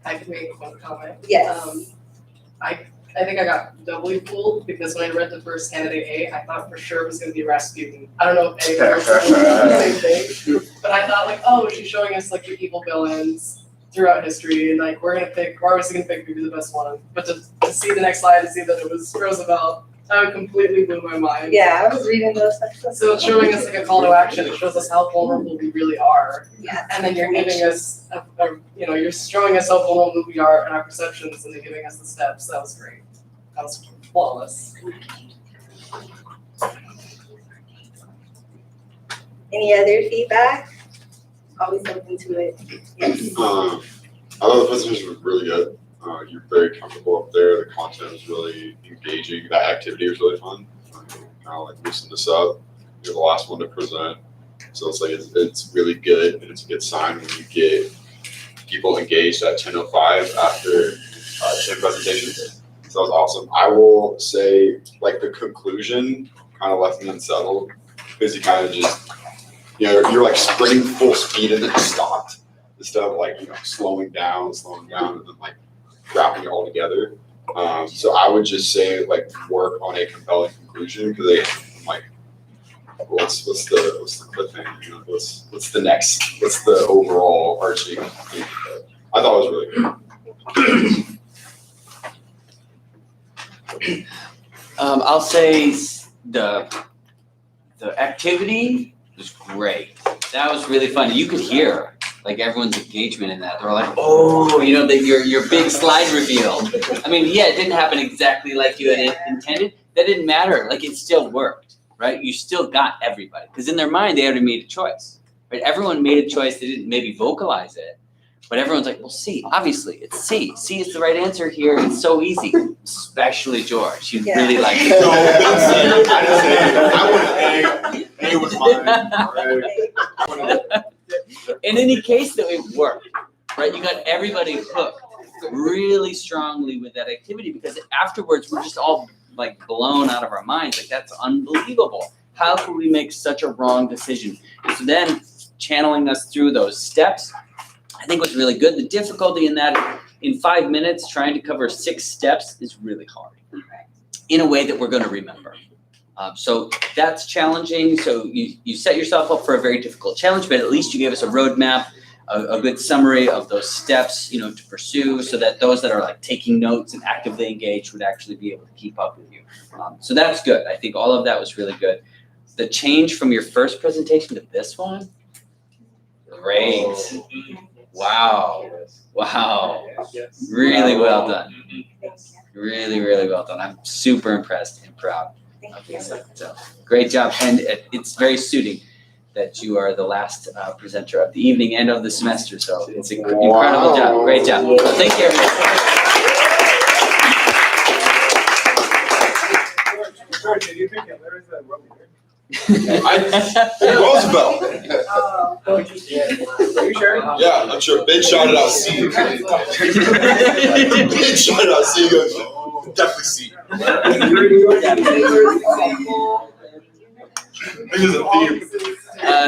I can make one comment. Yes. I think I got doubly fooled because when I read the first candidate A, I thought for sure it was gonna be Rasputin. I don't know if anyone else thought the same thing, but I thought like, oh, she's showing us like the evil villains throughout history, and like we're obviously gonna pick maybe the best one. But to see the next slide and see that it was Roosevelt, that completely blew my mind. Yeah, I was reading those. So it's showing us like a call to action. It shows us how vulnerable we really are. Yeah. And then you're giving us, you're showing us how vulnerable we are in our perceptions, and then giving us the steps. That was great. That was flawless. Any other feedback? Always open to it. Yes. I thought the presentation was really good. You're very comfortable up there. The content was really engaging. That activity was really fun. Kind of like loosen this up. You're the last one to present, so it's like it's really good, and it's a good sign when you get people engaged at 10:05 after 10 presentations. So that was awesome. I will say, like the conclusion kind of left me unsettled because you kind of just, you're like sprinting full speed and then stopped instead of like slowing down, and then like wrapping it all together. So I would just say like work on a compelling conclusion because like what's the cliffhanger? What's the overall arching thing? I thought it was really good. I'll say the activity was great. That was really fun. You could hear like everyone's engagement in that. They were like, oh, you know, that your big slide reveal. I mean, yeah, it didn't happen exactly like you had intended. That didn't matter. Like it still worked, right? You still got everybody because in their mind they already made a choice, right? Everyone made a choice. They didn't maybe vocalize it, but everyone's like, well, C. Obviously, it's C. C is the right answer here. It's so easy, especially George. You really like it. No, I wanted A. A was mine. In any case, though, it worked, right? You got everybody hooked really strongly with that activity because afterwards we're just all like blown out of our minds. Like that's unbelievable. How could we make such a wrong decision? And so then channeling us through those steps, I think was really good. The difficulty in that, in 5 minutes, trying to cover 6 steps is really hard in a way that we're going to remember. So that's challenging. So you set yourself up for a very difficult challenge, but at least you gave us a roadmap, a good summary of those steps, you know, to pursue so that those that are like taking notes and actively engaged would actually be able to keep up with you. So that's good. I think all of that was really good. The change from your first presentation to this one, great. Wow. Wow. Really well done. Really, really well done. I'm super impressed and proud of you. So great job. And it's very suiting that you are the last presenter of the evening and of the semester. So it's an incredible job. Great job. Thank you, George, did you think Hitler is a Roman? Roosevelt. Are you sure? Yeah, I'm sure. Ben shouted out C. Ben shouted out C. He goes, definitely C. This is a theme.